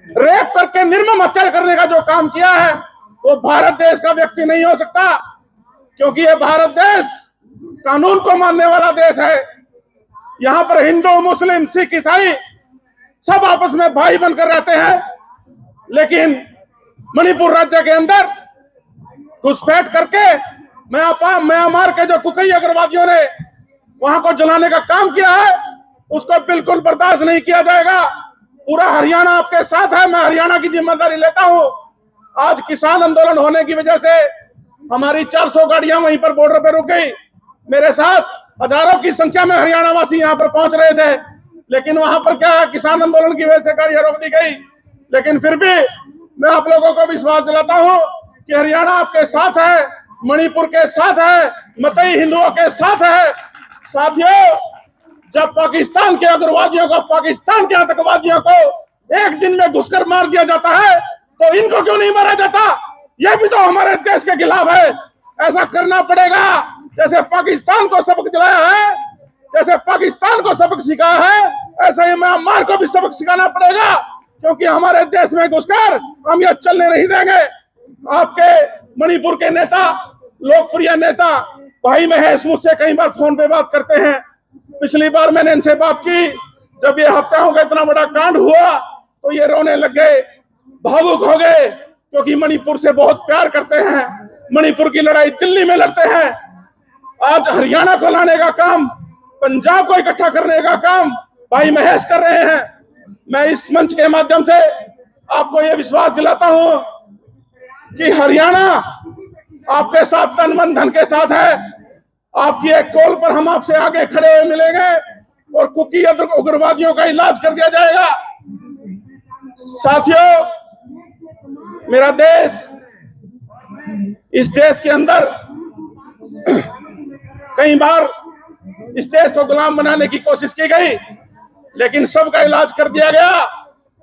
Rape करके निर्मम हत्या करने का जो काम किया है वो भारत देश का व्यक्ति नहीं हो सकता, क्योंकि ये भारत देश कानून को मानने वाला देश है। यहाँ पर हिंदू, मुस्लिम, सिख, ईसाई सब आपस में भाई बनकर रहते हैं, लेकिन मणिपुर राज्य के अंदर घुसपैठ करके म्यांमार के जो कुकई अग्रवादियों ने वहां को जलाने का काम किया है, उसको बिल्कुल बर्दाश्त नहीं किया जाएगा। पूरा हरियाणा आपके साथ है, मैं हरियाणा की जिम्मेदारी लेता हूं। आज किसान आंदोलन होने की वजह से हमारी 400 गाड़ियां वहीं पर बॉर्डर पे रुक गई। मेरे साथ हजारों की संख्या में हरियाणा वासी यहाँ पर पहुंच रहे थे, लेकिन वहां पर क्या है, किसान आंदोलन की वजह से गाड़ियां रोक दी गई। लेकिन फिर भी मैं आप लोगों को विश्वास दिलाता हूं कि हरियाणा आपके साथ है, मणिपुर के साथ है, मतई हिंदुओं के साथ है। साथियों, जब पाकिस्तान के अग्रवादियों को, पाकिस्तान के आतंकवादियों को एक दिन में घुसकर मार दिया जाता है, तो इनको क्यों नहीं मारा जाता? यह भी तो हमारे देश के खिलाफ है। ऐसा करना पड़ेगा। जैसे पाकिस्तान को सबक दिलाया है, जैसे पाकिस्तान को सबक सिखाया है, ऐसे ही म्यांमार को भी सबक सिखाना पड़ेगा, क्योंकि हमारे देश में घुसकर हम यह चलने नहीं देंगे। आपके मणिपुर के नेता, लोकप्रिय नेता भाई महेश मुझसे कई बार फोन पे बात करते हैं। पिछली बार मैंने इनसे बात की, जब ये हत्याओं का इतना बड़ा कांड हुआ तो ये रोने लग गए, भावुक हो गए, क्योंकि मणिपुर से बहुत प्यार करते हैं। मणिपुर की लड़ाई दिल्ली में लड़ते हैं। आज हरियाणा को लाने का काम, पंजाब को इकट्ठा करने का काम भाई महेश कर रहे हैं। मैं इस मंच के माध्यम से आपको यह विश्वास दिलाता हूं कि हरियाणा आपके साथ तन मन धन के साथ है। आपकी एक कॉल पर हम आपसे आगे खड़े हुए मिलेंगे और कुकी उग्रवादियों का इलाज कर दिया जाएगा। साथियों, मेरा देश, इस देश के अंदर कई बार इस देश को गुलाम बनाने की कोशिश की गई, लेकिन सबका इलाज कर दिया गया।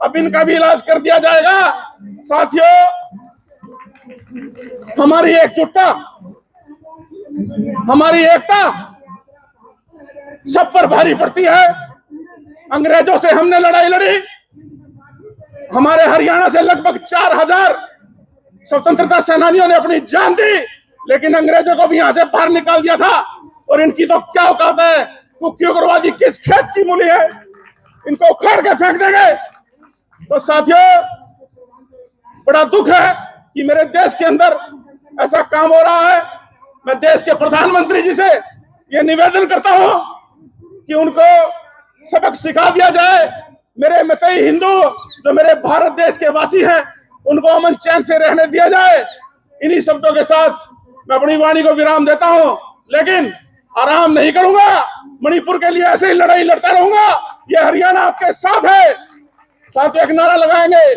अब इनका भी इलाज कर दिया जाएगा। साथियों, हमारी एकजुटता, हमारी एकता सब पर भारी पड़ती है। अंग्रेजों से हमने लड़ाई लड़ी, हमारे हरियाणा से लगभग 4000 स्वतंत्रता सेनानियों ने अपनी जान दी, लेकिन अंग्रेजों को भी यहां से बाहर निकाल दिया था। और इनकी तो क्या औकात है, कुकी उग्रवादी किस खेत की मूली है, इनको उखाड़ के फेंक देंगे। तो साथियों, बड़ा दुख है कि मेरे देश के अंदर ऐसा काम हो रहा है। मैं देश के प्रधानमंत्री जी से यह निवेदन करता हूं कि उनको सबक सिखा दिया जाए। मेरे मतई हिंदू जो मेरे भारत देश के वासी हैं, उनको अमन चैन से रहने दिया जाए। इन्हीं शब्दों के साथ मैं अपनी वाणी को विराम देता हूं, लेकिन आराम नहीं करूंगा। मणिपुर के लिए ऐसे ही लड़ाई लड़ता रहूंगा। ये हरियाणा आपके साथ है। साथ एक नारा लगाएंगे,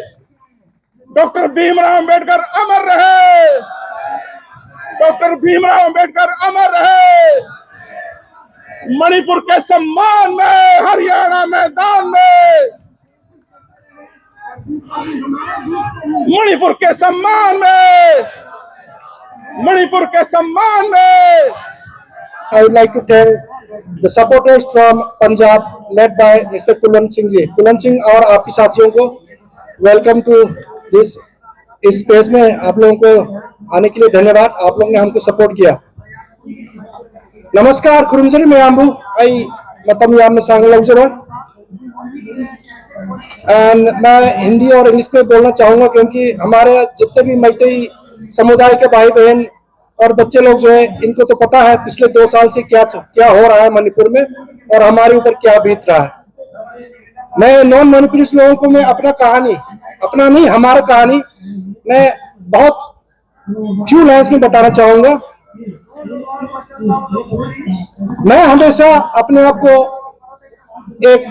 डॉक्टर भीमराव अंबेडकर अमर रहे, डॉक्टर भीमराव अंबेडकर अमर रहे। मणिपुर के सम्मान में, हरियाणा मैदान में, मणिपुर के सम्मान में, मणिपुर के सम्मान में। I would like to tell the supporters from Punjab led by Mr. Kulan Singh जी, कुलन सिंह और आपके साथियों को वेलकम टू दिस। इस स्टेज में आप लोगों को आने के लिए धन्यवाद। आप लोगों ने हमको सपोर्ट किया। नमस्कार, खुरुमसरी मयांबू आई मतम याम में सांगल से एंड मैं हिंदी और इंग्लिश में बोलना चाहूँगा, क्योंकि हमारे जितने भी मैतेई समुदाय के भाई बहन और बच्चे लोग जो है, इनको तो पता है पिछले 2 साल से क्या हो रहा है मणिपुर में और हमारे ऊपर क्या बीत रहा है। मैं नॉन मणिपुरी लोगों को मैं अपना कहानी, अपना नहीं हमारा कहानी, मैं बहुत फ्यू लाइन्स में बताना चाहूँगा। मैं हमेशा अपने आप को एक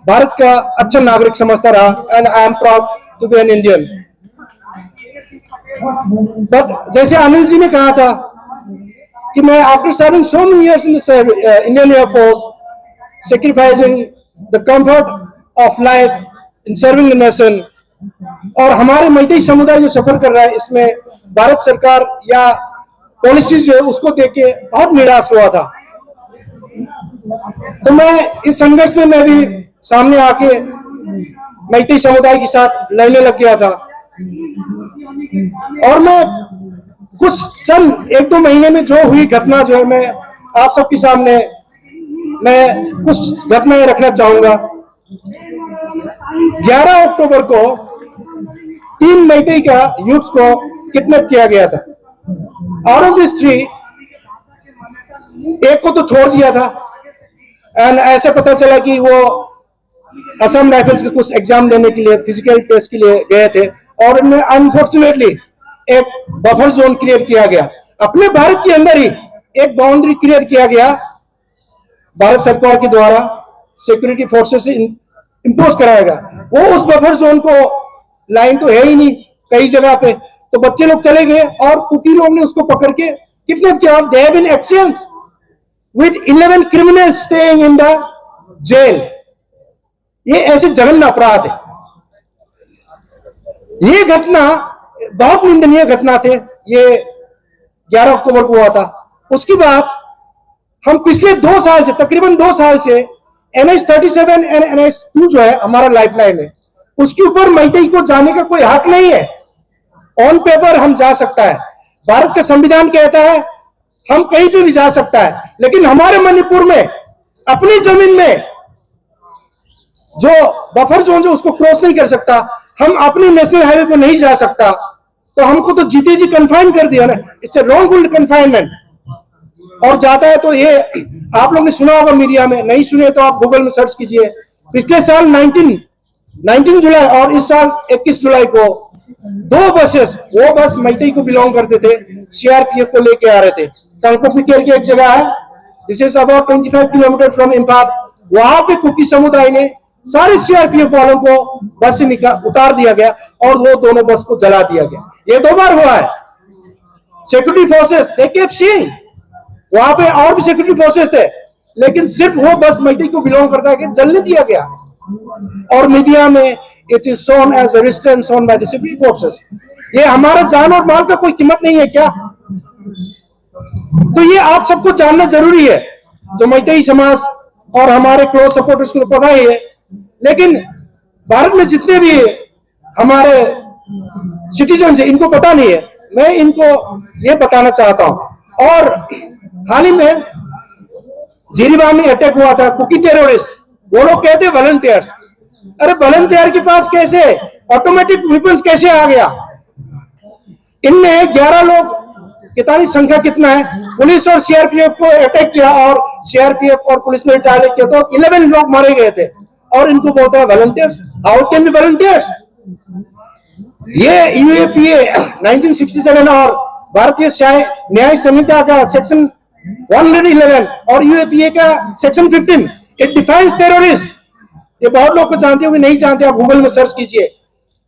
भारत का अच्छा नागरिक समझता रहा and I am proud to be an Indian. But जैसे अनिल जी ने कहा था कि मैं after serving so many years in the Indian air force, sacrificing the comfort of life in serving the nation, और हमारे मैतेई समुदाय जो सफर कर रहा है, इसमें भारत सरकार या पॉलिसीज जो है उसको देख के बहुत निराश हुआ था। तो मैं इस संघर्ष में मैं भी सामने आके मैती समुदाय के साथ लड़ने लग गया था। और मैं कुछ चंद 1-2 महीने में जो हुई घटना जो है मैं आप सबके सामने मैं कुछ घटनाएं रखना चाहूंगा। 11 अक्टूबर को 3 मैती का यूथ्स को किडनैप किया गया था। आउट ऑफ दिस 3 एक को तो छोड़ दिया था एंड ऐसे पता चला कि वो असम राइफल्स के कुछ एग्जाम देने के लिए फिजिकल टेस्ट के लिए गए थे और उनमें अनफॉर्चुनेटली एक बफर जोन क्रिएट किया गया। अपने भारत के अंदर ही एक बाउंड्री क्रिएट किया गया भारत सरकार के द्वारा, सिक्योरिटी फोर्सेस से इंपोज कराएगा। वो उस बफर जोन को लाइन तो है ही नहीं कई जगह पे, तो बच्चे लोग चले गए और कुकी लोग ने उसको पकड़ के किडनैप किया। They have been exchange with 11 criminals staying in the jail. ये ऐसे जघन्य अपराध है। ये घटना बहुत निंदनीय घटना थे। ये 11 अक्टूबर को हुआ था। उसके बाद हम पिछले 2 साल से तकरीबन 2 साल से NH-37 एंड NH-2 जो है हमारा लाइफलाइन है, उसके ऊपर मैती को जाने का कोई हक नहीं है। ऑन पेपर हम जा सकता है, भारत का संविधान कहता है हम कहीं पे भी जा सकता है, लेकिन हमारे मणिपुर में अपनी जमीन में जो बफर जोन जो उसको क्रॉस नहीं कर सकता, हम अपनी नेशनल हाईवे पे नहीं जा सकता, तो हमको तो जीते जी कन्फाइन कर दिया ना। It's a wrongful confinement. और जाता है तो ये आप लोग ने सुना होगा मीडिया में, नहीं सुने तो आप गूगल में सर्च कीजिए। पिछले साल 19 जुलाई और इस साल 21 जुलाई को 2 बसेस, वो बस मैती को बिलोंग करते थे, CRPF को लेके आ रहे थे। टंगपोपिकेर की एक जगह है, this is about 25 kilometre from Imphal. वहां पे कुकी समुदाय ने सारे CRPF वालों को बस से उतार दिया गया और वो दोनों बस को जला दिया गया। ये 2 बार हुआ है। Security forces they kept seeing, वहां पे और भी सिक्योरिटी फोर्सेस थे, लेकिन सिर्फ वो बस मैती को बिलोंग करता है कि जलने दिया गया। और मीडिया में it is shown as a restraint shown by the security forces. ये हमारा जान और माल का कोई कीमत नहीं है क्या? तो ये आप सबको जानना जरूरी है। जो मैती समाज और हमारे क्लोज सपोर्टर्स को तो पता ही है, लेकिन भारत में जितने भी हमारे सिटीजन है इनको पता नहीं है। मैं इनको ये बताना चाहता हूं। और हाल ही में जिरीबाम में अटैक हुआ था, कुकी टेररिस्ट, वो लोग कहते वॉलंटियर्स। अरे वॉलंटियर के पास कैसे ऑटोमेटिक वेपन्स कैसे आ गया? इनने 11 लोग, कितनी संख्या कितना है, पुलिस और CRPF को अटैक किया और CRPF और पुलिस ने रिटालिएट किया तो 11 लोग मारे गए थे और इनको बोलता है volunteers. How can be volunteers? ये UAPA 1967 और भारतीय न्याय संहिता का सेक्शन 111 और UAPA का सेक्शन 15 इट डिफाइंस टेररिस्ट। ये बहुत लोग को जानते होंगे, नहीं जानते आप गूगल में सर्च कीजिए।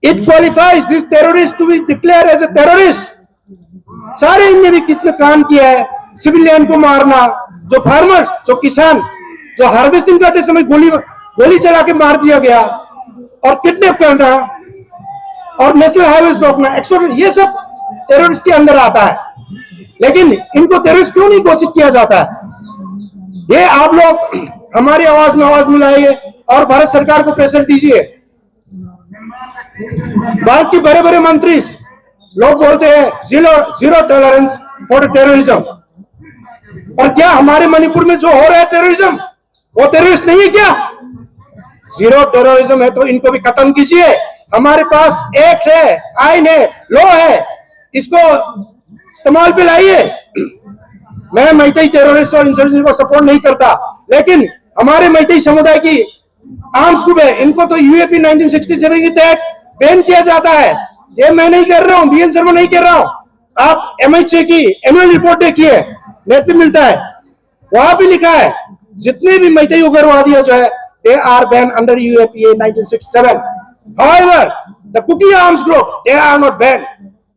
It qualifies this terrorist to be declare as a terrorist. सारे इनने भी कितना काम किया है, सिविलियन को मारना, जो फार्मर्स, जो किसान, जो हार्वेस्टिंग करते समय गोली चला के मार दिया गया, और किडनैप करना और नेशनल हाईवेज रोकना, ये सब टेररिस्ट के अंदर आता है। लेकिन इनको टेररिस्ट क्यों नहीं घोषित किया जाता है? ये आप लोग हमारी आवाज में आवाज मिलाइए और भारत सरकार को प्रेशर दीजिए। भारत के बड़े बड़े मंत्री लोग बोलते हैं जीरो टॉलरेंस फॉर टेररिज्म, और क्या हमारे मणिपुर में जो हो रहा है टेररिज्म वो टेररिस्ट नहीं है क्या? जीरो टेररिज्म है तो इनको भी खत्म कीजिए। हमारे पास एक्ट है, आइन है, लॉ है, इसको इस्तेमाल पे लाइए। मैं मैती टेररिस्ट और इंसर्जेंसी को सपोर्ट नहीं करता, लेकिन हमारे मैती समुदाय की आर्म्स ग्रुप है, इनको तो UAP 1967 के तहत बैन किया जाता है। ये मैं नहीं कर रहा हूँ, BN शर्मा नहीं कर रहा हूँ। आप MHA की एनुअल रिपोर्ट देखिए, नेट पे मिलता है, वहां भी लिखा है जितने भी मैती उग्रवादी जो है they are banned under UAPA 1967. However, the Kuki arms group, they are not banned.